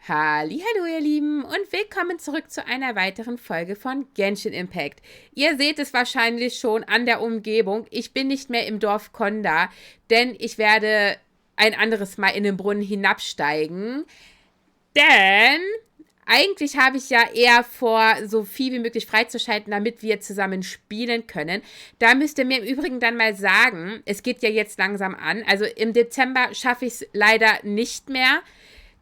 Hallihallo ihr Lieben und willkommen zurück zu einer weiteren Folge von Genshin Impact. Ihr seht es wahrscheinlich schon an der Umgebung. Ich bin nicht mehr im Dorf Konda, denn ich werde ein anderes Mal in den Brunnen hinabsteigen. Denn eigentlich habe ich ja eher vor, so viel wie möglich freizuschalten, damit wir zusammen spielen können. Da müsst ihr mir im Übrigen dann mal sagen, es geht ja jetzt langsam an. Also im Dezember schaffe ich es leider nicht mehr.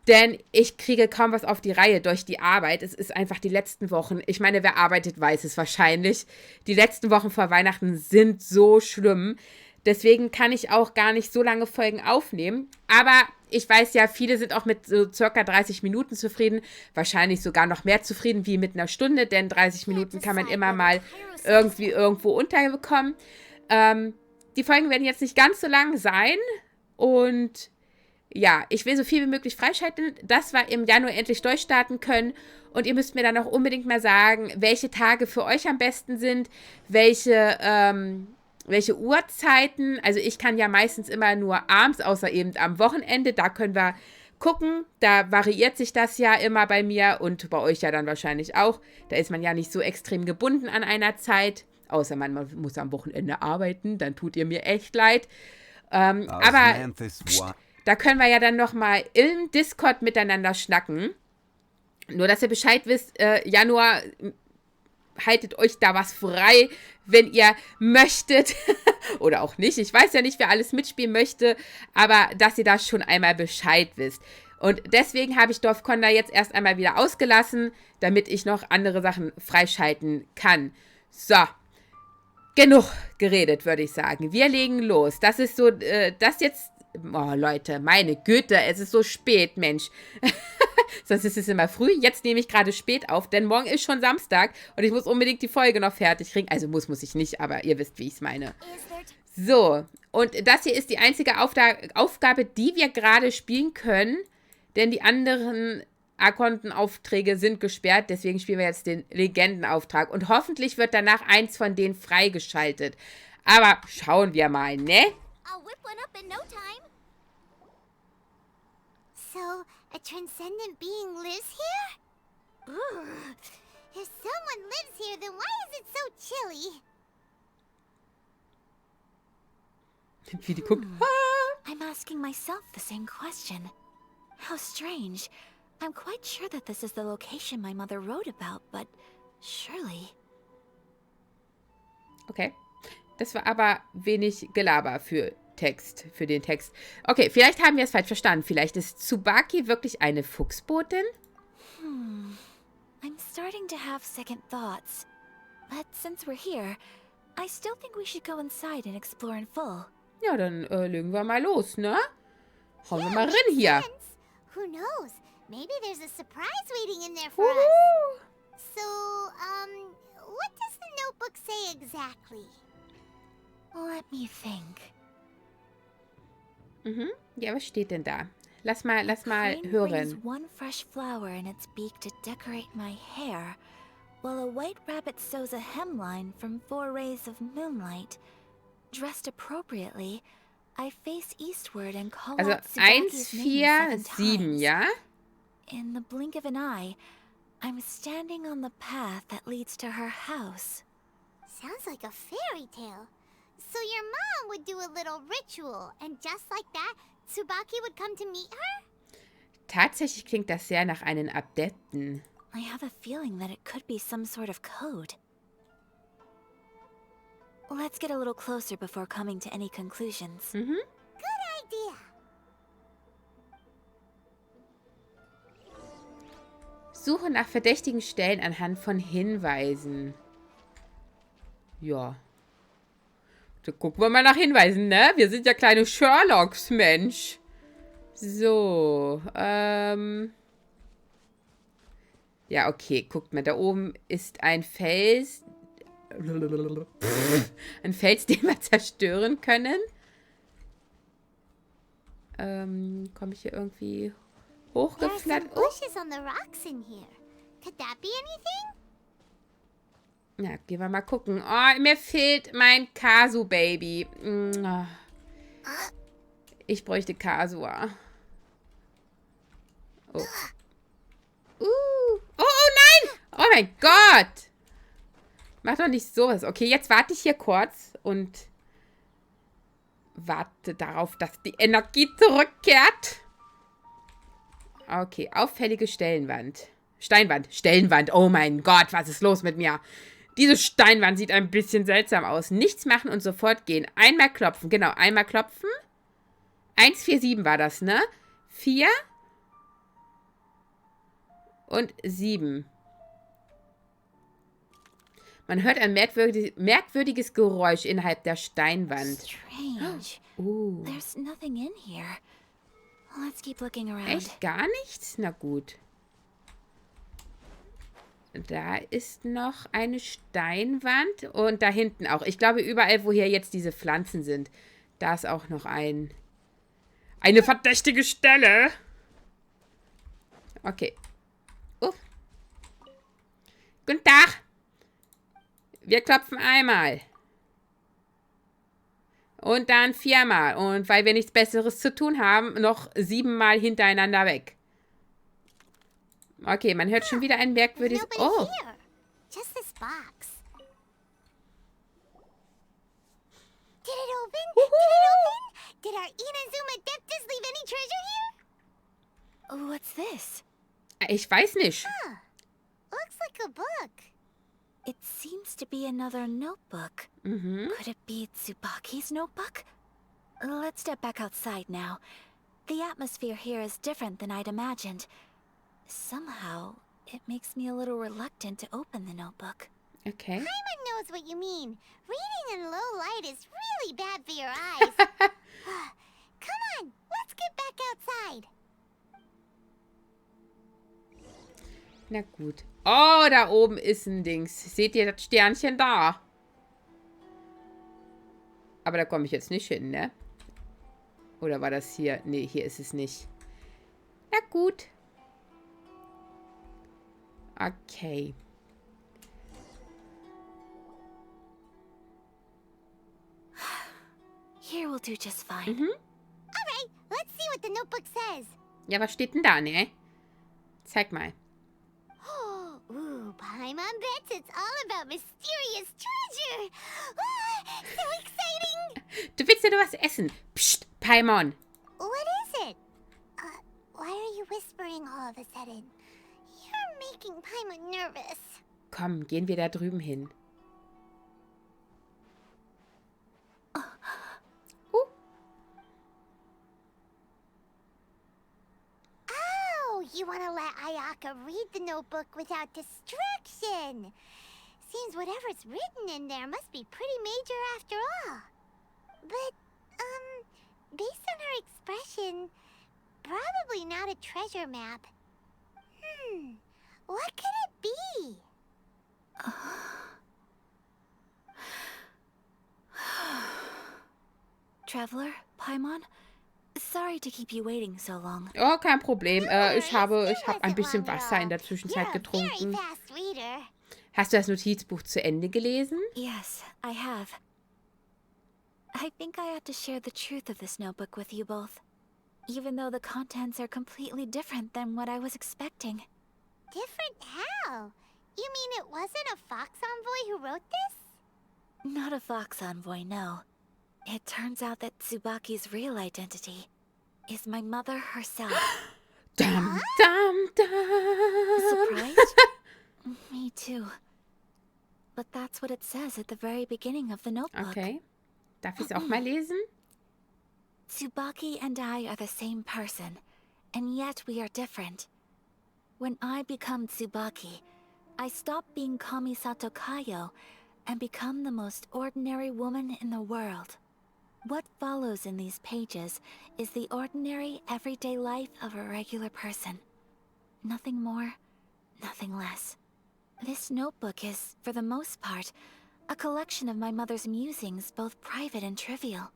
Denn ich kriege kaum was auf die Reihe durch die Arbeit. Es ist einfach die letzten Wochen. Ich meine, wer arbeitet, weiß es wahrscheinlich. Die letzten Wochen vor Weihnachten sind so schlimm. Deswegen kann ich auch gar nicht so lange Folgen aufnehmen. Aber ich weiß ja, viele sind auch mit so circa 30 Minuten zufrieden. Wahrscheinlich sogar noch mehr zufrieden wie mit einer Stunde. Denn 30 Minuten kann man immer mal irgendwie irgendwo unterbekommen. Die Folgen werden jetzt nicht ganz so lang sein. Und ja, ich will so viel wie möglich freischalten, dass wir im Januar endlich durchstarten können. Und ihr müsst mir dann auch unbedingt mal sagen, welche Tage für euch am besten sind, welche Uhrzeiten. Also ich kann ja meistens immer nur abends, außer eben am Wochenende. Da können wir gucken. Da variiert sich das ja immer bei mir und bei euch ja dann wahrscheinlich auch. Da ist man ja nicht so extrem gebunden an einer Zeit. Außer man muss am Wochenende arbeiten. Dann tut ihr mir echt leid. Aber da können wir ja dann nochmal im Discord miteinander schnacken. Nur, dass ihr Bescheid wisst, Januar, haltet euch da was frei, wenn ihr möchtet. Oder auch nicht. Ich weiß ja nicht, wer alles mitspielen möchte. Aber dass ihr da schon einmal Bescheid wisst. Und deswegen habe ich Dorfkonda jetzt erst einmal wieder ausgelassen, damit ich noch andere Sachen freischalten kann. So. Genug geredet, würde ich sagen. Wir legen los. Das ist so, das jetzt. Oh, Leute, meine Güte, es ist so spät, Mensch. Sonst ist es immer früh. Jetzt nehme ich gerade spät auf, denn morgen ist schon Samstag und ich muss unbedingt die Folge noch fertig kriegen. Also muss ich nicht, aber ihr wisst, wie ich es meine. So, und das hier ist die einzige Aufgabe, die wir gerade spielen können, denn die anderen Kontenaufträge sind gesperrt, deswegen spielen wir jetzt den Legendenauftrag und hoffentlich wird danach eins von denen freigeschaltet. Aber schauen wir mal, ne? I'll whip one up in no time. So, a transcendent being lives here? Ugh. If someone lives here, then why is it so chilly? Wie die guckt. I'm asking myself the same question. How strange. I'm quite sure that this is the location my mother wrote about, but surely... Okay. Das war aber wenig Gelaber für den Text. Okay, vielleicht haben wir es falsch verstanden. Vielleicht ist Tsubaki wirklich eine Fuchsbotin? I'm starting to have second thoughts. But since we're here, I still think we should go inside and explore in full. Ja, dann legen wir mal los, ne? Hauen wir mal rein hier. Who knows? Maybe there's a surprise waiting in there for us. So, what does the notebook say exactly? Let me think. Ja, was steht denn da? Lass mal Crane hören. brings one fresh flower in its beak to decorate my hair, while a white rabbit sews a hemline from 4 rays of moonlight. Dressed appropriately, I face eastward and call Also out 1, Tsubaki's 4, name 7 7, times. ja? In the blink of an eye, I'm standing on the path that leads to her house. Sounds like a fairy tale. So your mom would do a little ritual, and just like that, Tsubaki would come to meet her? Tatsächlich klingt das sehr nach einem Adepten. I have a feeling that it could be some sort of code. Let's get a little closer before coming to any conclusions. Good idea. Suche nach verdächtigen Stellen anhand von Hinweisen. Ja. Da gucken wir mal nach Hinweisen, ne? Wir sind ja kleine Sherlocks, Mensch. So, ja, okay, guckt mal, da oben ist ein Fels. Ein Fels, den wir zerstören können. Komme ich hier irgendwie There are some hochgeflattert? Oh, bushes on the rocks in here. Could that be anything? ja, gehen wir mal gucken. Oh, mir fehlt mein Kasu-Baby. Ich bräuchte Kasua. Oh. mein Gott! Mach doch nicht sowas. Okay, jetzt warte ich hier kurz und warte darauf, dass die Energie zurückkehrt. Okay, auffällige Stellenwand. Stellenwand. Oh mein Gott, was ist los mit mir? Diese Steinwand sieht ein bisschen seltsam aus. Nichts machen und sofort gehen. Einmal klopfen. Genau, einmal klopfen. 147 war das, ne? 4 und 7. Man hört ein merkwürdiges Geräusch innerhalb der Steinwand. Strange. There's nothing in here. Let's keep looking around. Echt gar nichts? Na gut. Da ist noch eine Steinwand und da hinten auch. Ich glaube, überall, wo hier jetzt diese Pflanzen sind, da ist auch noch eine verdächtige Stelle. Okay. Guten Tag. Wir klopfen einmal. Und dann 4-mal. Und weil wir nichts Besseres zu tun haben, noch 7-mal hintereinander weg. Okay, man hört schon wieder ein merkwürdiges... Oh. Just this box. Did it open? Did it open? Did our Inazuma Adeptus leave any treasure here? Oh, what's this? Ich weiß nicht. Looks like a book. It seems to be another notebook. Could it be Tsubaki's notebook? Let's step back outside now. The atmosphere here is different than I'd imagined. Somehow, it makes me a little reluctant to open the notebook. Okay. Paimon knows what you mean. Reading in low light is really bad for your eyes. Come on, let's get back outside. Na gut. Oh, da oben ist ein Dings. Seht ihr das Sternchen da? Aber da komme ich jetzt nicht hin, ne? Oder war das hier? Nee, hier ist es nicht. Na gut. Okay. Here will do just fine. Alright, let's see what the notebook says. Ja, was steht denn da, ne? Zeig mal. Ooh, Paimon bets it's all about mysterious treasure. So exciting. Du willst ja nur was essen. Psst, Paimon. What is it? Why are you whispering all of a sudden? You're making Paimon nervous. Komm, gehen wir da drüben hin. You want to let Ayaka read the notebook without distraction. Seems whatever's written in there must be pretty major after all. But, based on her expression, probably not a treasure map. What could it be? Traveler, Paimon? Sorry to keep you waiting so long. Oh, kein Problem. Ich habe ein bisschen Wasser in der Zwischenzeit getrunken. Hast du das Notizbuch zu Ende gelesen? Yes, I have. I think I ought to share the truth of this notebook with you both, even though the contents are completely different than what I was expecting. Different how? You mean it wasn't a Fox Envoy who wrote this? Not a Fox Envoy, no. It turns out that Tsubaki's real identity is my mother herself. Dum, dum, dum. Surprised? Me too. But that's what it says at the very beginning of the notebook. Okay. Darf ich es auch mal lesen? Tsubaki and I are the same person, and yet we are different. When I become Tsubaki, I stop being Kamisato Kayo and become the most ordinary woman in the world. What follows in these pages is the ordinary, everyday life of a regular person. Nothing more, nothing less. This notebook is, for the most part, a collection of my mother's musings, both private and trivial.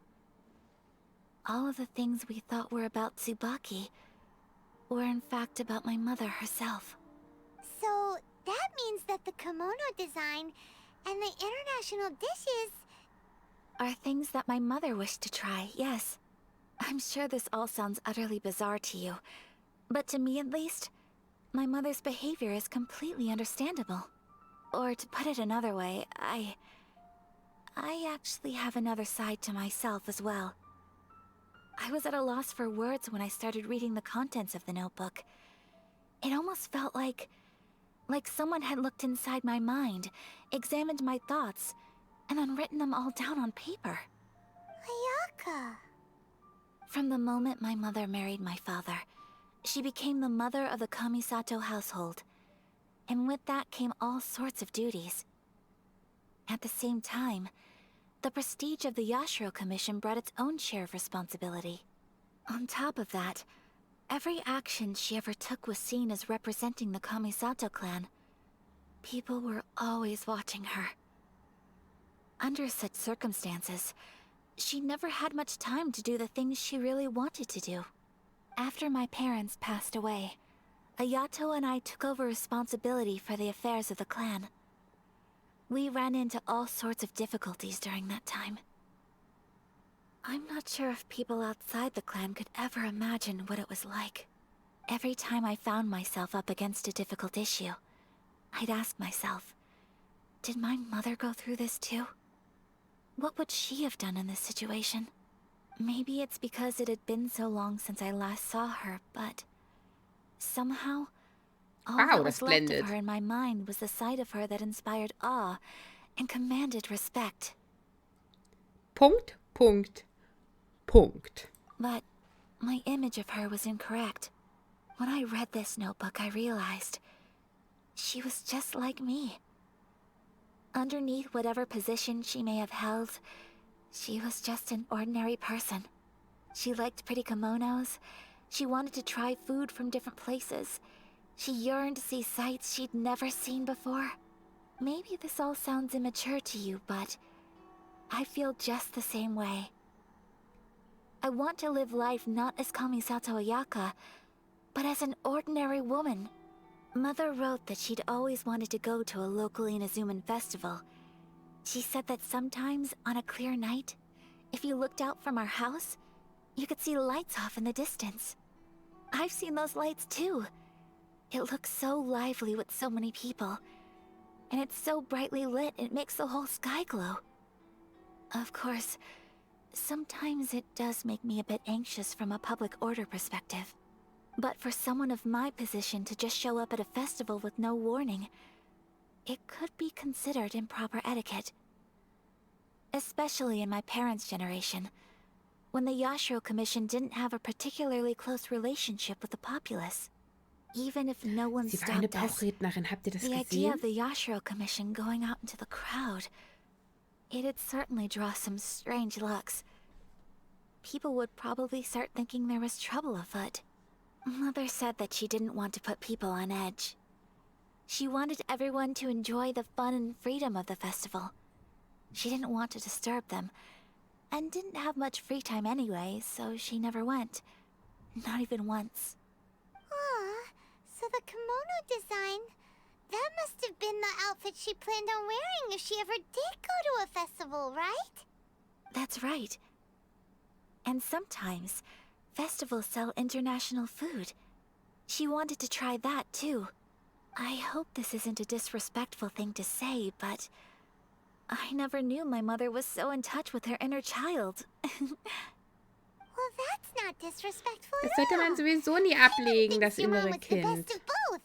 All of the things we thought were about Tsubaki were in fact about my mother herself. So, that means that the kimono design and the international dishes are things that my mother wished to try, yes. I'm sure this all sounds utterly bizarre to you, but to me at least, My mother's behavior is completely understandable. Or to put it another way, I actually have another side to myself as well. I was at a loss for words when I started reading the contents of the notebook. It almost felt like someone had looked inside my mind, examined my thoughts, and then written them all down on paper. Ayaka. From the moment my mother married my father, she became the mother of the Kamisato household. And with that came all sorts of duties. At the same time, the prestige of the Yashiro Commission brought its own share of responsibility. On top of that, every action she ever took was seen as representing the Kamisato clan. People were always watching her. Under such circumstances, she never had much time to do the things she really wanted to do. After my parents passed away, Ayato and I took over responsibility for the affairs of the clan. We ran into all sorts of difficulties during that time. I'm not sure if people outside the clan could ever imagine what it was like. Every time I found myself up against a difficult issue, I'd ask myself, did my mother go through this too? What would she have done in this situation? Maybe it's because it had been so long since I last saw her, but somehow, all that was left of her in my mind was the side of her that inspired awe and commanded respect. Punkt, Punkt, Punkt. But my image of her was incorrect. When I read this notebook, I realized she was just like me. Underneath whatever position she may have held, she was just an ordinary person. She liked pretty kimonos. She wanted to try food from different places. She yearned to see sights she'd never seen before. Maybe this all sounds immature to you, but I feel just the same way. I want to live life not as Kamisato Ayaka, but as an ordinary woman. Mother wrote that she'd always wanted to go to a local Inazuman festival. She said that sometimes, on a clear night, if you looked out from our house, you could see lights off in the distance. I've seen those lights too. It looks so lively with so many people. And it's so brightly lit, it makes the whole sky glow. Of course, sometimes it does make me a bit anxious from a public order perspective. But for someone of my position to just show up at a festival with no warning, it could be considered improper etiquette. Especially in my parents' generation, when the Yashiro Commission didn't have a particularly close relationship with the populace. Even if no one Sie war eine stopped us, Bauchrednerin, habt ihr das the idea gesehen? of the Yashiro Commission going out into the crowd, it'd certainly draw some strange looks. People would probably start thinking there was trouble afoot. Mother said that she didn't want to put people on edge. She wanted everyone to enjoy the fun and freedom of the festival. She didn't want to disturb them, and didn't have much free time anyway, so she never went. Not even once. Aw, so the kimono design, that must have been the outfit she planned on wearing if she ever did go to a festival, right? That's right. And sometimes, festivals sell international food. She wanted to try that too. I hope this isn't a disrespectful thing to say, but I never knew my mother was so in touch with her inner child. Well, that's not disrespectful Das at sollte man all. sowieso nie ablegen, das Your mom innere was the Kind. best of both.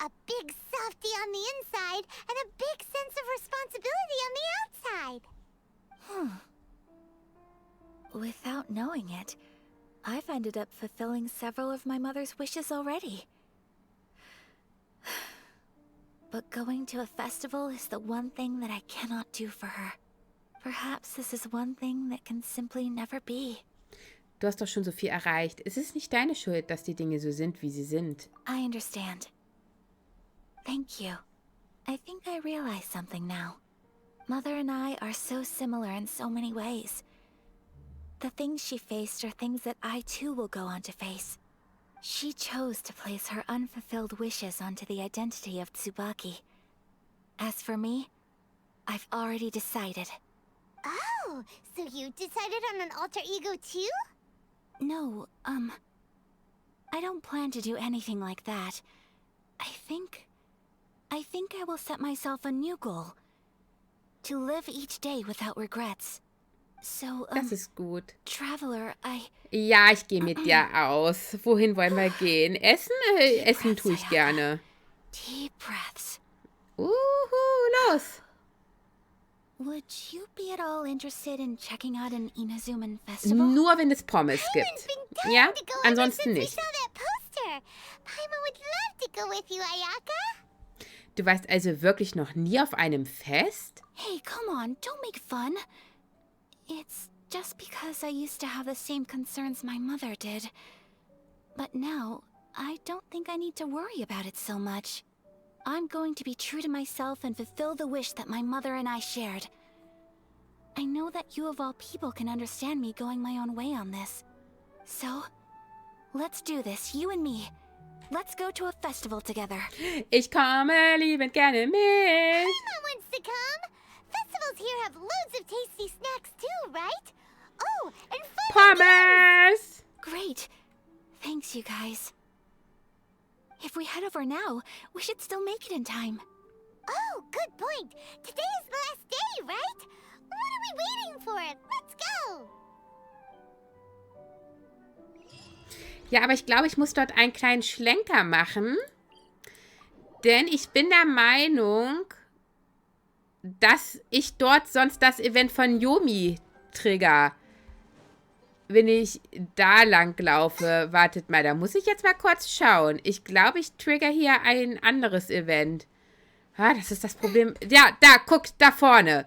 A big softie on the inside and a big sense of responsibility on the outside. Without knowing it, I've ended up fulfilling several of my mother's wishes already. But going to a festival is the one thing that I cannot do for her. Perhaps this is one thing that can simply never be. Du hast doch schon so viel erreicht. Es ist nicht deine Schuld, dass die Dinge so sind, wie sie sind. I understand. Thank you. I think I realize something now. Mother and I are so similar in so many ways. The things she faced are things that I too will go on to face. She chose to place her unfulfilled wishes onto the identity of Tsubaki. As for me, I've already decided. Oh, so you decided on an alter ego too? No, I don't plan to do anything like that. I think I will set myself a new goal. To live each day without regrets. So, Das ist gut. Traveler, Ja, ich gehe mit dir aus. Wohin wollen wir gehen? Essen? Essen tue ich gerne. Deep breaths. Los. Would you be at all interested in checking out an Inazuman festival? Nur wenn es Pommes gibt. Ja, ansonsten nicht. Paimon would love to go with you, Ayaka. Du warst also wirklich noch nie auf einem Fest? Hey, come on, don't make fun. It's just because I used to have the same concerns my mother did. But now, I don't think I need to worry about it so much. I'm going to be true to myself and fulfill the wish that my mother and I shared. I know that you of all people can understand me going my own way on this. So, let's do this, you and me. Let's go to a festival together. Ich komme liebend gerne mit. Paimon wants to come. Festivals here have loads of tasty snacks too, right? Oh, and fun Pommes! Great. Thanks, you guys. If we head over now, we should still make it in time. Oh, good point. Today is the last day, right? What are we waiting for? Let's go. Ja, aber ich glaube, ich muss dort einen kleinen Schlenker machen. Denn ich bin der Meinung, dass ich dort sonst das Event von Yomi trigger. Wenn ich da lang laufe. Wartet mal, da muss ich jetzt mal kurz schauen. Ich glaube, ich trigger hier ein anderes Event. Ah, das ist das Problem. Ja, da, guckt, da vorne.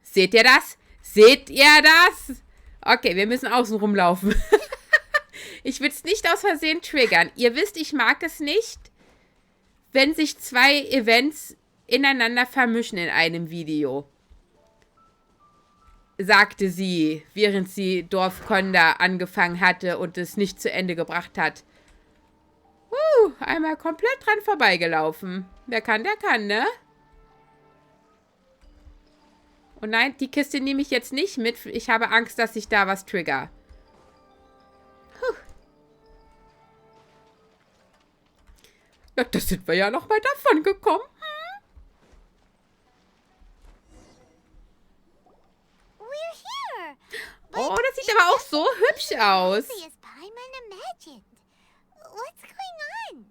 Seht ihr das? Seht ihr das? Okay, wir müssen außen rumlaufen. Ich will es nicht aus Versehen triggern. Ihr wisst, ich mag es nicht, wenn sich zwei Events ineinander vermischen in einem Video. Sagte sie, während sie Dorfkonda angefangen hatte und es nicht zu Ende gebracht hat. Einmal komplett dran vorbeigelaufen. Wer kann, der kann, ne? Und nein, die Kiste nehme ich jetzt nicht mit. Ich habe Angst, dass ich da was trigger. Ja, da sind wir ja noch mal davon gekommen. We're here. Oh, das sieht aber auch so hübsch aus. As Paimon imagined. What's going on?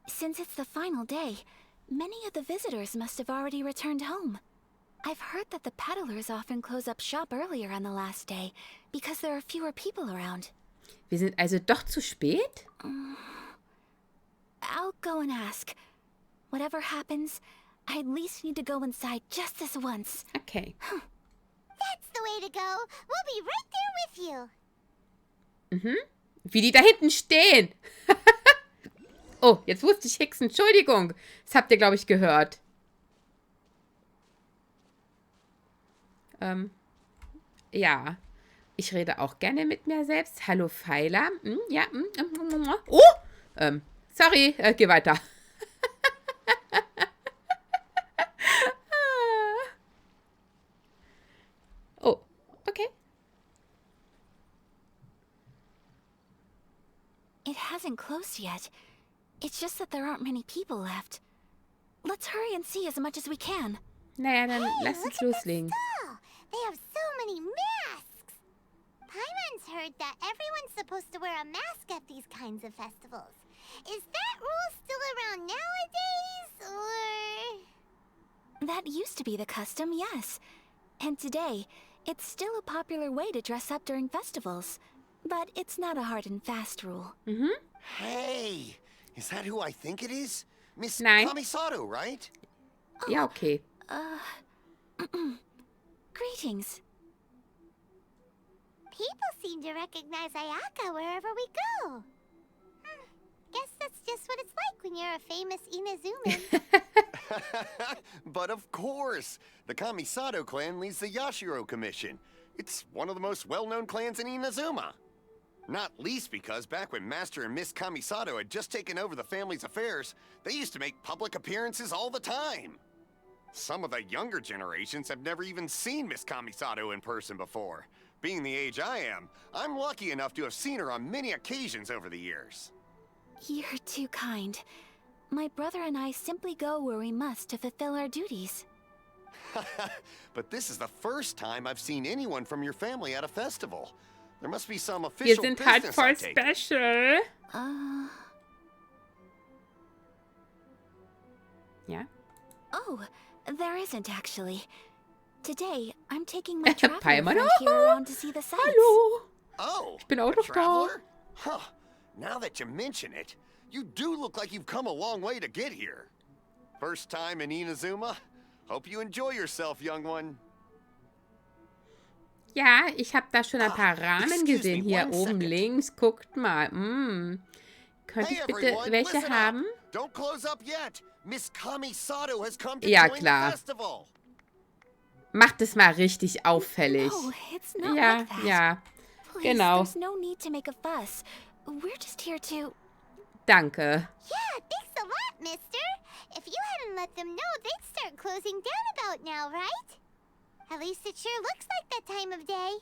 Since it's the final day, many of the visitors must have already returned home. I've heard that the peddlers often close up shop earlier on the last day because there are fewer people around. Wir sind also doch zu spät? I'll go and ask. Whatever happens, I at least need to go inside just this once. Okay. That's the way to go. We'll be right there with you. Wie die da hinten stehen. Oh, jetzt wusste ich Hexen. Entschuldigung. Das habt ihr, glaube ich, gehört. Ja. Ich rede auch gerne mit mir selbst. Hallo, Pfeiler. Ja. Oh! Sorry. Geh weiter. Oh, okay. It hasn't closed yet. It's just that there aren't many people left. Let's hurry and see as much as we can. Naja, dann lass Look uns at the loslegen. stall. They have so many masks. Paimon's heard that everyone's supposed to wear a mask at these kinds of festivals. Is that rule still around nowadays, or...? That used to be the custom, yes. And today, it's still a popular way to dress up during festivals. But it's not a hard and fast rule. Hey, is that who I think it is? Miss Nein. Kamisato, right? Ja, okay. Greetings. People seem to recognize Ayaka wherever we go. Guess that's just what it's like when you're a famous Inazuman. But of course, the Kamisato clan leads the Yashiro Commission. It's one of the most well-known clans in Inazuma. Not least because back when Master and Miss Kamisato had just taken over the family's affairs, they used to make public appearances all the time. Some of the younger generations have never even seen Miss Kamisato in person before. Being the age I am, I'm lucky enough to have seen her on many occasions over the years. You're too kind. My brother and I simply go where we must to fulfill our duties. But this is the first time I've seen anyone from your family at a festival. There must be some Wir official sind halt business, voll I take it. special. Ja? Oh, there isn't actually. Today, I'm taking my traveler Paimon? friend here around to see the sights. Hallo. Oh, Ich bin auch a noch da. traveler? Huh. Now that you mention it, you do look like you've come a long way to get here. First time in Inazuma? Hope you enjoy yourself, young one. Ja, ich habe da schon ein paar Rahmen excuse gesehen. me, Hier one oben second. links. Guckt mal. Könnte Hey ich bitte everyone, welche listen haben? up. Don't close up yet. Miss Kami-Sato has come to Ja, join klar. the festival. Macht es mal richtig auffällig. No, it's not Ja, like that. ja. Please, Genau. there's no need to make a fuss. We're just here to... Danke. Yeah, thanks a lot, mister. If you hadn't let them know, they'd start closing down about now, right? At least it sure looks like that time of day.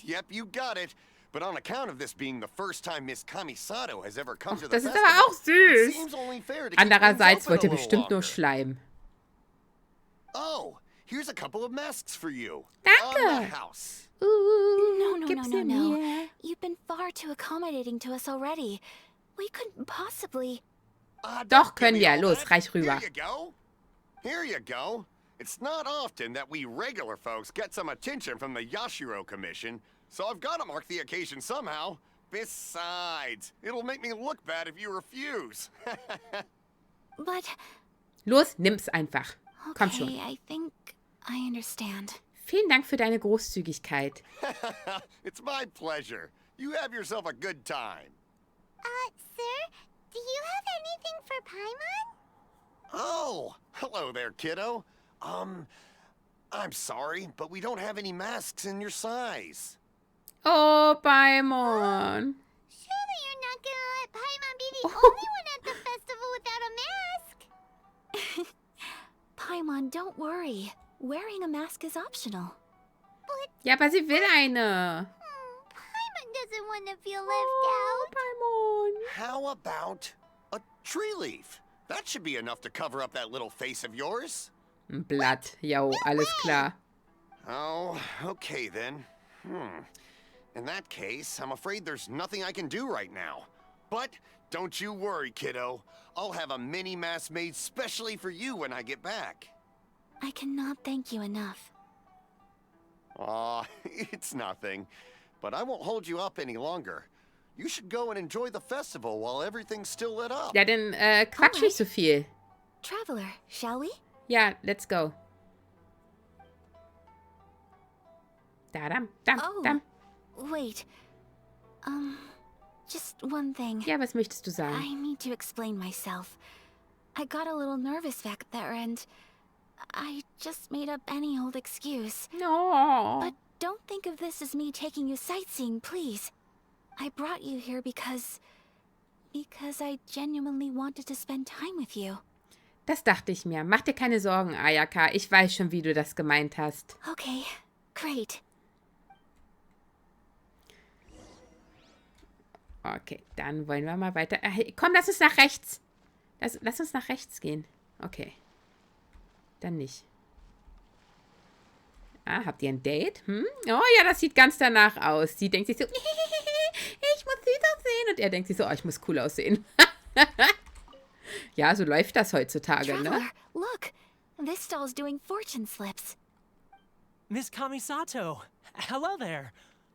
Yep, you got it. But on account of this being the first time Miss Kami-Sato has ever come to the Das ist festival, aber auch it süß. seems only fair to keep Andererseits things wollt open ihr a little bestimmt nur longer. Schleim. Oh, here's a couple of masks for you. Danke. On the house. No, gib sie no. mir. You've been far too accommodating to us already. We couldn't possibly... Don't Doch, give können me wir. all Los, that. reich rüber. Here you go. Here you go. It's not often that we regular folks get some attention from the Yashiro Commission, so I've got to mark the occasion somehow. Besides, it'll make me look bad if you refuse. But... Los, nimm's einfach. Komm Okay, schon. I think I understand. Vielen Dank für deine Großzügigkeit. It's my pleasure. You have yourself a good time. Sir, do you have anything for Paimon? Oh, hello there, kiddo. I'm sorry, but we don't have any masks in your size. Oh, Paimon. Surely you're not gonna let Paimon be the only one at the festival without a mask? Paimon, don't worry. Wearing a mask is optional. Ja, aber sie will eine. Paimon doesn't want to feel left out. Paimon. How about a tree leaf? That should be enough to cover up that little face of yours. Ein Blatt. Jo, alles klar. Oh, okay then. In that case, I'm afraid there's nothing I can do right now. But don't you worry, kiddo. I'll have a mini mask made specially for you when I get back. I cannot thank you enough. Aw, it's nothing. But I won't hold you up any longer. You should go and enjoy the festival while everything's still lit up. Ja, dann quatsch nicht so viel. Traveler, shall we? Ja, let's go. Da, dam. Wait. Just one thing. Ja, was möchtest du sagen? I need to explain myself. I got a little nervous back there and I just made up any old excuse. No. But don't think of this as me taking you sightseeing, please. I brought you here because I genuinely wanted to spend time with you. Das dachte ich mir. Mach dir keine Sorgen, Ayaka. Ich weiß schon, wie du das gemeint hast. Okay, great. Okay, dann wollen wir mal weiter. Komm, lass uns nach rechts. Lass uns nach rechts gehen. Okay. Dann nicht. Ah, habt ihr ein Date? Oh ja, das sieht ganz danach aus. Sie denkt sich so, ich muss süß aussehen. Und er denkt sich so, ich muss cool aussehen. Ja, so läuft das heutzutage, Traveler, ne? look. This stall's doing fortune slips. Miss Kami-Sato, hello there.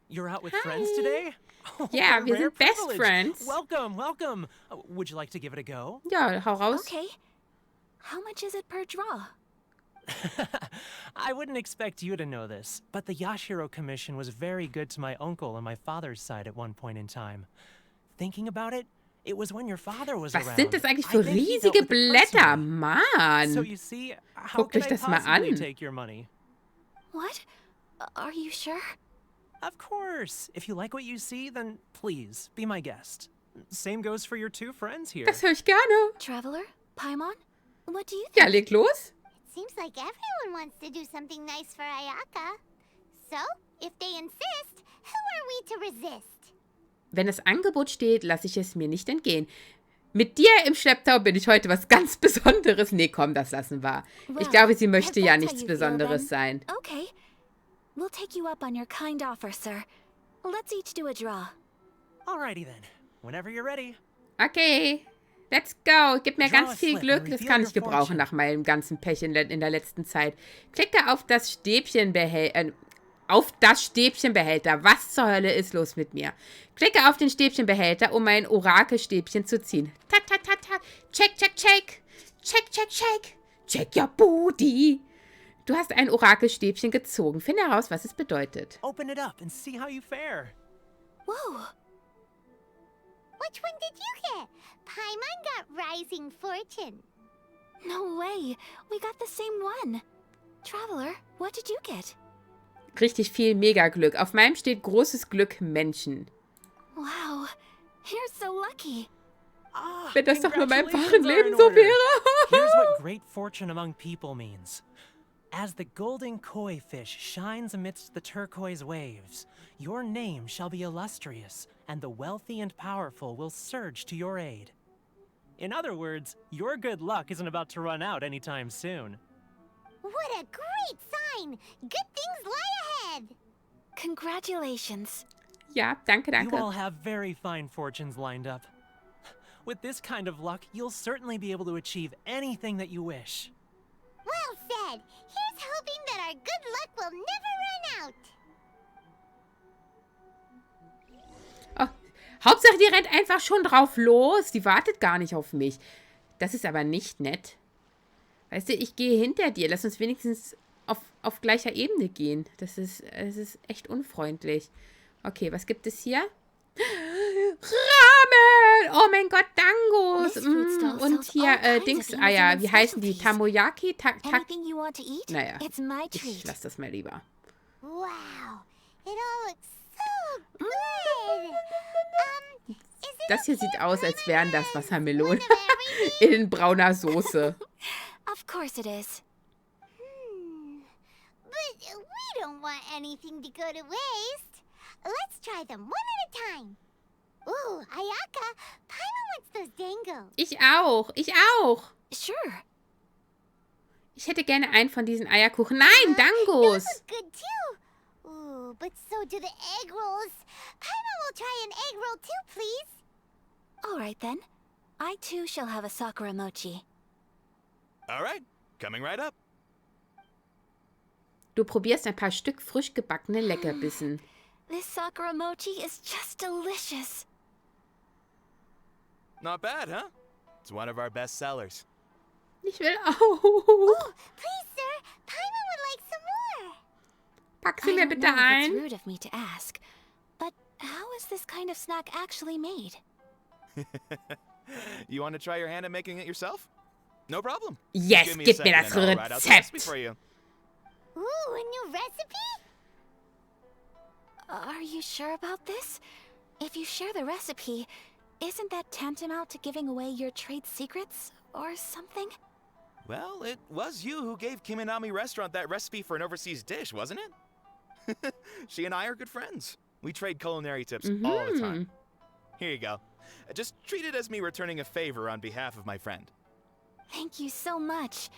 You're out with friends today? Oh, Yeah, what a wir rare sind best privilege. friends. Welcome, welcome. Would you like to give it a go? Ja, hau raus. Okay. How much is it per draw? I wouldn't expect you to know this, but the Yashiro Commission was very good to my uncle on my father's side at one point in time. Thinking about it, it was when your father was Was around. sind das eigentlich I für think he dealt riesige with it Blätter? personally. So Mann. you see, how Guckt can euch I das mal possibly an. take your money? What? Are you sure? Of course. If you like what you see, then please, be my guest. Same goes for your two friends here. Das höre ich gerne. Traveler? Paimon? What do you Ja, think? leg los. Seems like everyone wants to do something nice for Ayaka. So, if they insist, who are we to resist? Wenn das Angebot steht, lasse ich es mir nicht entgehen. Mit dir im Schlepptau bin ich heute was ganz Besonderes. Nee, komm, das lassen wir. Ich glaube, sie möchte ja nichts Besonderes sein. Okay. We'll take you up on your kind offer, sir. Let's each do a draw. Alrighty then. Whenever you're ready. Okay, let's go. Gib mir ganz viel Glück. Das kann ich gebrauchen nach meinem ganzen Pech in der letzten Zeit. Klicke auf das Stäbchenbehälter. Was zur Hölle ist los mit mir? Klicke auf den Stäbchenbehälter, um mein Orakelstäbchen zu ziehen. Tak, tak, tak, tak. Check, check, check. Check, check, check. Check your booty. Du hast ein Orakelstäbchen gezogen. Finde heraus, was es bedeutet. Open it up and see how you fare. Whoa. Which one did you get? Paimon got Rising Fortune. No way. We got the same one. Traveler, what did you get? Richtig viel Mega-Glück. Auf meinem steht großes Glück Menschen. Wow. You're so lucky. Wenn das doch nur meinem Congratulations wahren are in Leben so order. wäre. Here's what great fortune among people means. As the golden koi fish shines amidst the turquoise waves, your name shall be illustrious, and the wealthy and powerful will surge to your aid. In other words, your good luck isn't about to run out anytime soon. What a great sign! Good things lie ahead! Congratulations. Ja, danke, You all danke. have very fine fortunes lined up. With this kind of luck, you'll certainly be able to achieve anything that you wish. Well said! Here's hoping that our good luck will never run out! Hauptsache, die rennt einfach schon drauf los. Die wartet gar nicht auf mich. Das ist aber nicht nett. Weißt du, ich gehe hinter dir. Lass uns wenigstens auf gleicher Ebene gehen. Das ist echt unfreundlich. Okay, was gibt es hier? Ramen! Oh mein Gott, Dangos! Und hier Dingseier. Wie heißen die? Tamoyaki? Anything you want to eat? Naja, It's my ich treat. lasse das mal lieber. Wow! It all looks so good! Is it Das hier sieht aus, als wären das Wassermelonen one of everything? in brauner Soße. Of course it is. But we don't want anything to go to waste. Let's try them one at a time. Ooh, Ayaka, Paimon wants those dango. Ich auch. Ich auch. Sure. Ich hätte gerne einen von diesen Eierkuchen. Nein, Dangos. Those look good too. Ooh, but so do the egg rolls. Paimon will try an egg roll too, please. All right then. I too shall have a Sakura mochi. All right, coming right up. Du probierst ein paar Stück frisch gebackene Leckerbissen. This Sakura mochi is just delicious. Not bad, huh? It's one of our best sellers. Ich will auch. Oh, please, sir. Paimon would like some more. Pack sie I mir don't bitte know if ein. it's rude of me to ask, but how is this kind of snack actually made? You want to try your hand at making it yourself? No problem. Yes, Give me a gib mir second das and I'll write out the recipe Rezept. for you. Ooh, a new recipe? Are you sure about this? If you share the recipe, isn't that tantamount to giving away your trade secrets or something? Well, it was you who gave Kiminami Restaurant that recipe for an overseas dish, wasn't it? She and I are good friends. We trade culinary tips all the time. Here you go. Just treat it as me returning a favor on behalf of my friend. Thank you so much.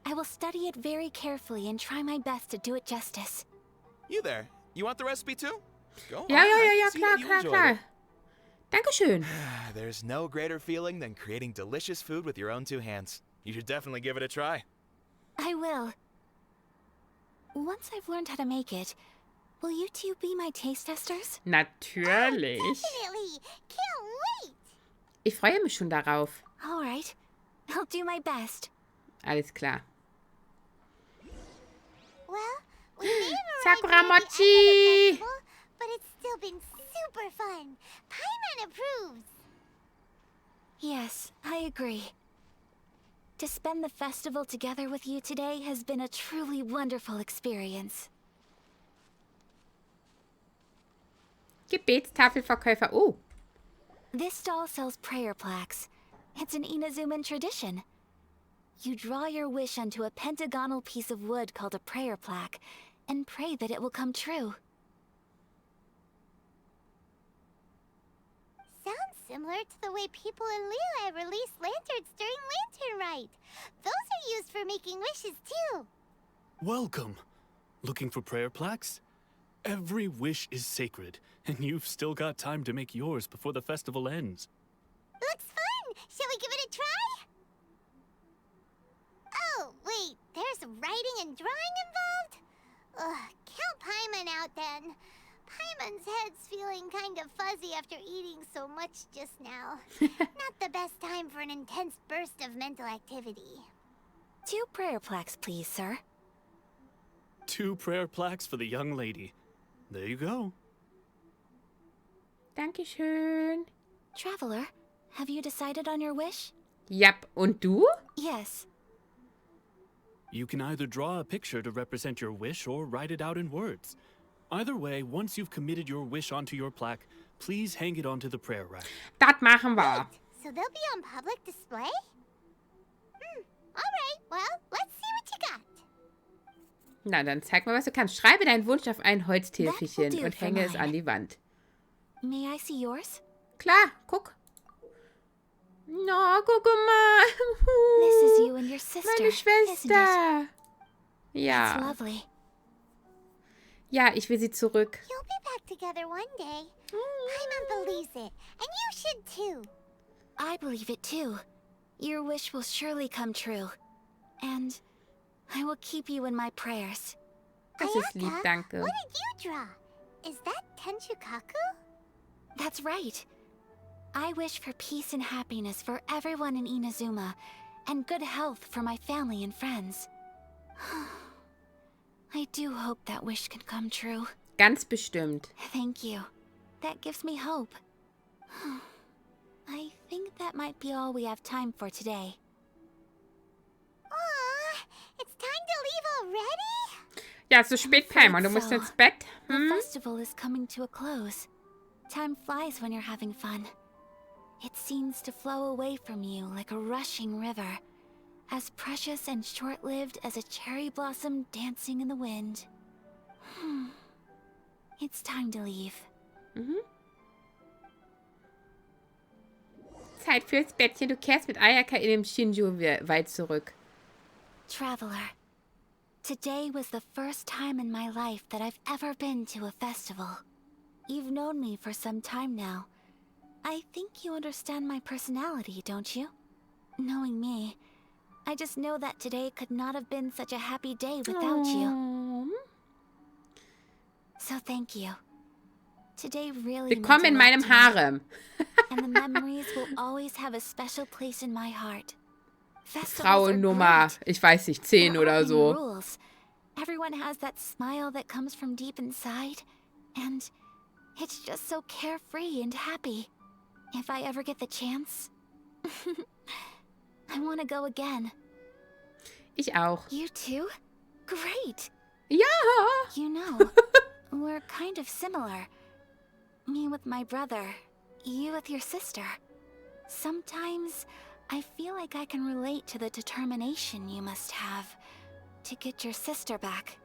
I will study it very carefully and try my best to do it justice. You there. You want the recipe too? Go Ja, on, ja, I ja, can ja, see klar, that you klar, enjoyed klar. it. Dankeschön. There's no greater feeling than creating delicious food with your own two hands. You should definitely give it a try. I will. Once I've learned how to make it, will you two be my taste testers? Natürlich. Definitely. Can't wait. Ich freue mich schon darauf. All right. I'll do my best. Alles klar. Well, we may have Sakura arrived near the end of the mochi. festival, but it's still been super fun. Paimon approves. Yes, I agree. To spend the festival together with you today has been a truly wonderful experience. Gebetstafelverkäufer. Oh, This stall sells prayer plaques. It's an Inazuman tradition. You draw your wish onto a pentagonal piece of wood called a prayer plaque, and pray that it will come true. Sounds similar to the way people in Liyue release lanterns during Lantern Rite. Those are used for making wishes too. Welcome. Looking for prayer plaques? Every wish is sacred, and you've still got time to make yours before the festival ends. Looks fun! Shall we give it a try? Oh, wait, there's writing and drawing involved? Ugh, count Paimon out then. Paimon's head's feeling kind of fuzzy after eating so much just now. Not the best time for an intense burst of mental activity. 2 prayer plaques, please, sir. 2 prayer plaques for the young lady. There you go. Dankeschön. Traveler, have you decided on your wish? Yep, und du? Yes. You can either draw a picture to represent your wish or write it out in words. Either way, once you've committed your wish onto your plaque, please hang it onto the prayer rack. Das machen wir. So they'll be on public display? Alright, well, let's see what you got. Na, dann zeig mal, was du kannst. Schreibe deinen Wunsch auf ein Holztäfelchen That will do und for hänge es mine. an die Wand. May I see yours? Klar, guck. No, guck mal. This is you and your sister, Meine isn't it? Schwester. It's Ja. lovely. Ja, ich will sie zurück. You'll be back together one day. Paimon believes it, and you should too. I believe it too. Your wish will surely come true. And I will keep you in my prayers. Das ist lieb, Ayaka, danke. what did you draw? Is that Tenchukaku? That's right. I wish for peace and happiness for everyone in Inazuma, and good health for my family and friends. I do hope that wish can come true. Ganz bestimmt. Thank you. That gives me hope. I think that might be all we have time for today. Aw, it's time to leave already? Ja, es ist so spät, Paimon. Du musst ins Bett. The festival is coming to a close. Time flies when you're having fun. It seems to flow away from you like a rushing river, as precious and short-lived as a cherry blossom dancing in the wind. It's time to leave. Zeit fürs Bettchen. Du kehrst mit Ayaka in dem Shinju-Wald zurück. Traveler, today was the first time in my life that I've ever been to a festival. You've known me for some time now. I think you understand my personality, don't you? Knowing me, I just know that today could not have been such a happy day without you. So thank you. Today really Willkommen in meant a lot meinem to me, Harem. and the memories will always have a special place in my heart. Festivals Frau are Nummer, great. ich weiß nicht, 10 There oder aren't any so. rules. Everyone has that smile that comes from deep inside, and it's just so carefree and happy. If I ever get the chance, I want to go again. Ich auch. You too? Great! Ja. You know, we're kind of similar. Me with my brother, you with your sister. Sometimes I feel like I can relate to the determination you must have to get your sister back.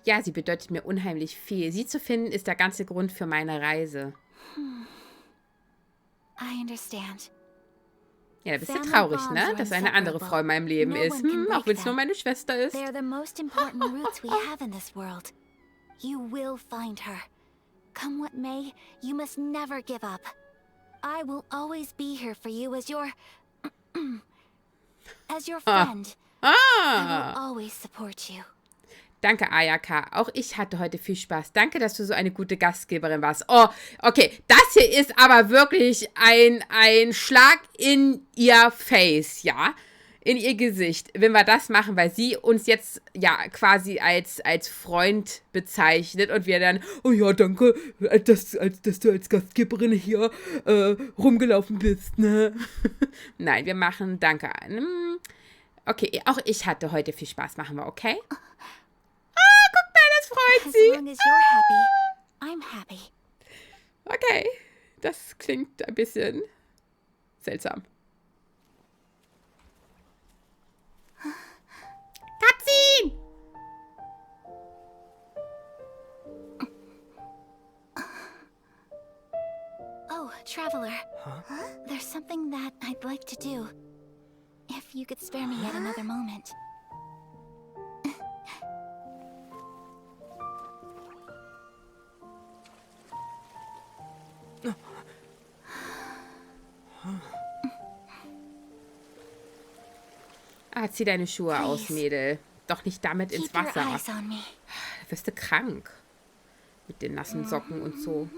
Ja, sie bedeutet mir unheimlich viel. Sie zu finden, ist der ganze Grund für meine Reise. I understand. Ja, da bist du traurig, ne? Dass eine andere Frau in meinem Leben ist. Auch wenn es nur meine Schwester ist. They're the most important roots we have in this world. You will find her. Come what may, you must never give up. I will always be here for you as your... as your friend. I will always support you. Danke, Ayaka. Auch ich hatte heute viel Spaß. Danke, dass du so eine gute Gastgeberin warst. Oh, okay. Das hier ist aber wirklich ein Schlag in ihr Face, ja? In ihr Gesicht, wenn wir das machen, weil sie uns jetzt ja quasi als Freund bezeichnet und wir dann, oh ja, danke, dass du als Gastgeberin hier rumgelaufen bist, ne? Nein, wir machen danke. Okay, auch ich hatte heute viel Spaß. Machen wir, okay? Guck mal, das freut As sie. long as you're happy, I'm happy. Okay, das klingt ein bisschen seltsam. Cutscene! Oh, Traveler. Huh? there's something that I'd like to do. If you could spare me yet another moment. Zieh deine Schuhe aus, Mädel. Doch nicht damit ins Keep your Wasser. eyes on me. Da wirst du krank. Mit den nassen Socken und so.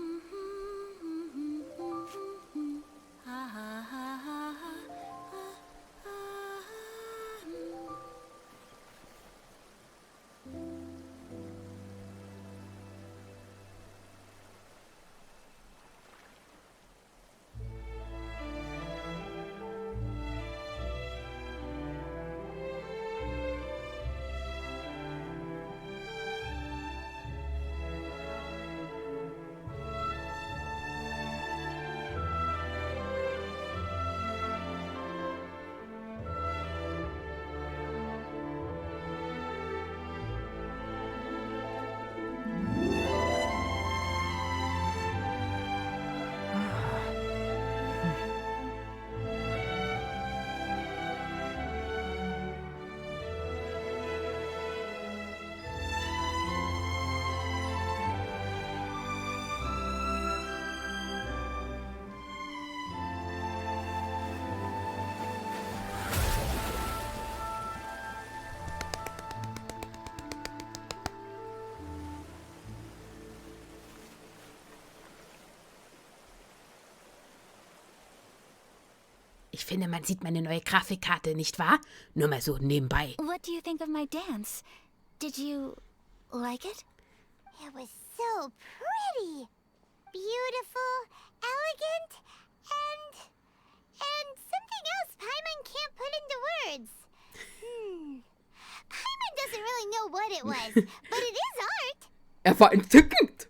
Ich finde, man sieht meine neue Grafikkarte, nicht wahr? Nur mal so nebenbei. What do you think of my dance? Did you like it? It was so pretty. Beautiful, elegant, and something else Paimon can't put into words. Paimon doesn't really know what it was, but it is art. War entzückend.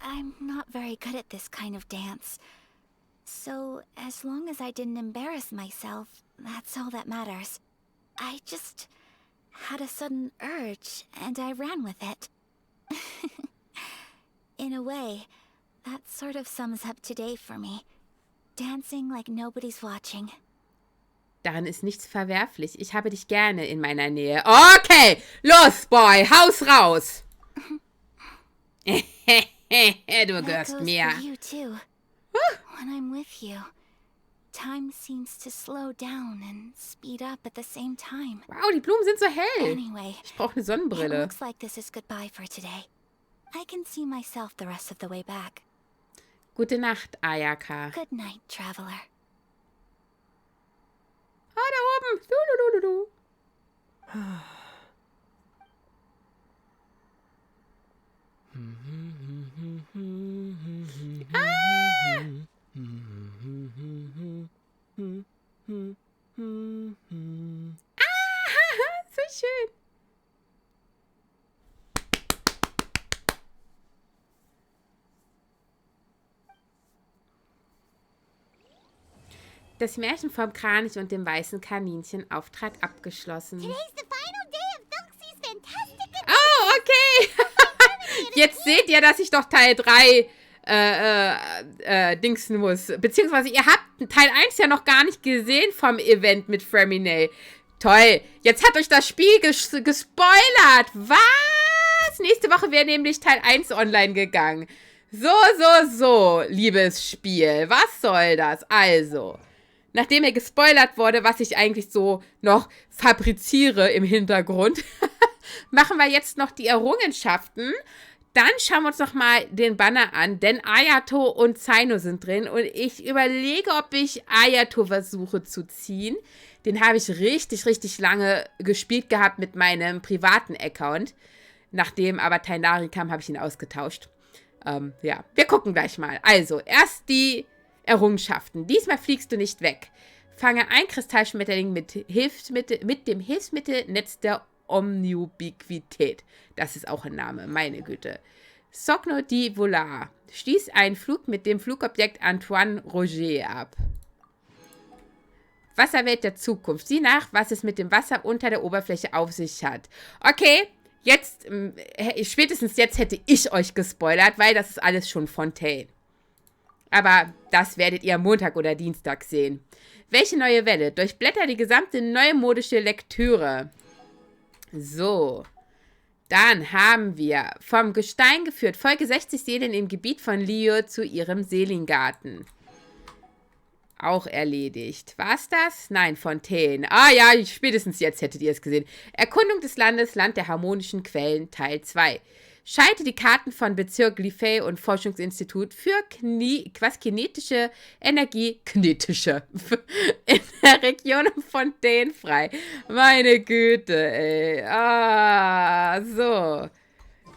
I'm not very good at this kind of dance. So, as long as I didn't embarrass myself, that's all that matters. I just had a sudden urge, and I ran with it. In a way, that sort of sums up today for me. Dancing like nobody's watching. Darin ist nichts verwerflich. Ich habe dich gerne in meiner Nähe. Okay, los, Boy, haus raus. Du gehörst mir. For you too. When I'm with you, time seems to slow down and speed up at the same time. Wow, die Blumen sind so hell. Anyway, Ich brauche eine it Sonnenbrille. looks like this is goodbye for today. I can see myself the rest of the way back. Gute Nacht, Ayaka. Good night, traveler. Ah, da oben. Du, du, du, du, du. So schön. Das Märchen vom Kranich und dem weißen Kaninchen, Auftrag abgeschlossen. Today's the final day of Duxie's fantastic Oh, okay. Jetzt seht ihr, dass ich doch Teil 3 dingsen muss. Beziehungsweise ihr habt Teil 1 ja noch gar nicht gesehen vom Event mit Fremine. Toll. Jetzt hat euch das Spiel gespoilert. Was? Nächste Woche wäre nämlich Teil 1 online gegangen. So, liebes Spiel. Was soll das? Also, nachdem mir gespoilert wurde, was ich eigentlich so noch fabriziere im Hintergrund, machen wir jetzt noch die Errungenschaften. Dann schauen wir uns noch mal den Banner an, denn Ayato und Zaino sind drin und ich überlege, ob ich Ayato versuche zu ziehen. Den habe ich richtig lange gespielt gehabt mit meinem privaten Account. Nachdem aber Tainari kam, habe ich ihn ausgetauscht. Ja, wir gucken gleich mal. Also, erst die Errungenschaften. Diesmal fliegst du nicht weg. Fange ein Kristallschmetterling mit dem Hilfsmittelnetz der Omniubiquität. Das ist auch ein Name, meine Güte. Sogno di Volar. Schließ einen Flug mit dem Flugobjekt Antoine Roger ab. Wasserwelt der Zukunft. Sieh nach, was es mit dem Wasser unter der Oberfläche auf sich hat. Okay, jetzt, spätestens jetzt hätte ich euch gespoilert, weil das ist alles schon Fontaine. Aber das werdet ihr Montag oder Dienstag sehen. Welche neue Welle? Durchblätter die gesamte neumodische Lektüre. So. Dann haben wir vom Gestein geführt. Folge 60 Seelen im Gebiet von Leo zu ihrem Seelengarten. Auch erledigt. War's das? Nein, Fontaine. Ah ja, spätestens jetzt hättet ihr es gesehen. Erkundung des Landes, Land der harmonischen Quellen, Teil 2. Schalte die Karten von Bezirk Lifey und Forschungsinstitut für kinetische Energie, in der Region Fontaine frei. Meine Güte, ey. Ah, so.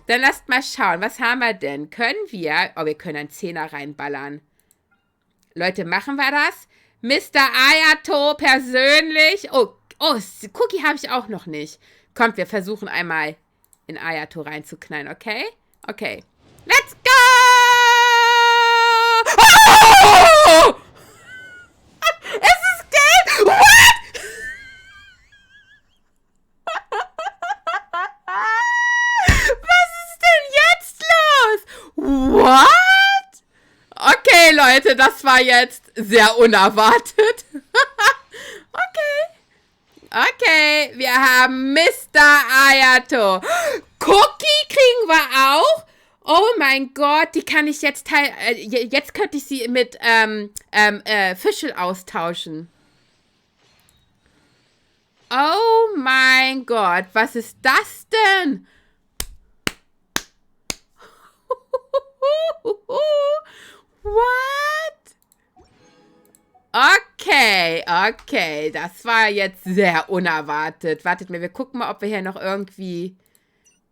Dann lasst mal schauen, was haben wir denn? Können wir, wir können einen Zehner reinballern. Leute, machen wir das? Mr. Ayato persönlich. Oh, Cookie habe ich auch noch nicht. Kommt, wir versuchen einmal in Ayato reinzuknallen, okay? Okay. Let's go! Oh! Es ist gelb! What? Was ist denn jetzt los? What? Okay, Leute, das war jetzt sehr unerwartet. Okay, wir haben Mr. Ayato. Cookie kriegen wir auch. Oh mein Gott, die kann ich jetzt jetzt könnte ich sie mit Fischl austauschen. Oh mein Gott, was ist das denn? What? Okay, das war jetzt sehr unerwartet. Wartet mal, wir gucken mal, ob wir hier noch irgendwie...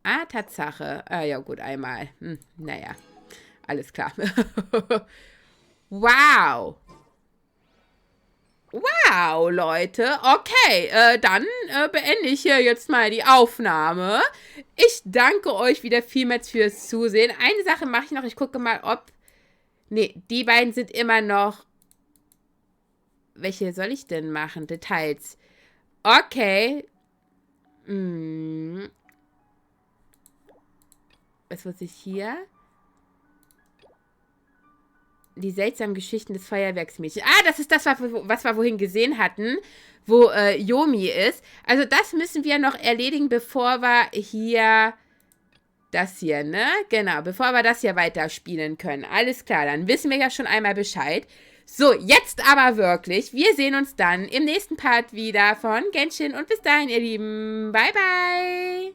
Ah, Tatsache. Ja gut, einmal. Naja, alles klar. Wow. Wow, Leute. Okay, dann beende ich hier jetzt mal die Aufnahme. Ich danke euch wieder vielmals fürs Zusehen. Eine Sache mache ich noch. Ich gucke mal, ob... Nee, die beiden sind immer noch... Welche soll ich denn machen? Details. Okay. Was muss ich hier? Die seltsamen Geschichten des Feuerwerksmädchens. Ah, das ist das, was wir vorhin gesehen hatten, wo Yomi ist. Also das müssen wir noch erledigen, bevor wir hier... Das hier, ne? Genau, bevor wir das hier weiterspielen können. Alles klar, dann wissen wir ja schon einmal Bescheid. So, jetzt aber wirklich. Wir sehen uns dann im nächsten Part wieder von Genshin. Und bis dahin, ihr Lieben. Bye, bye.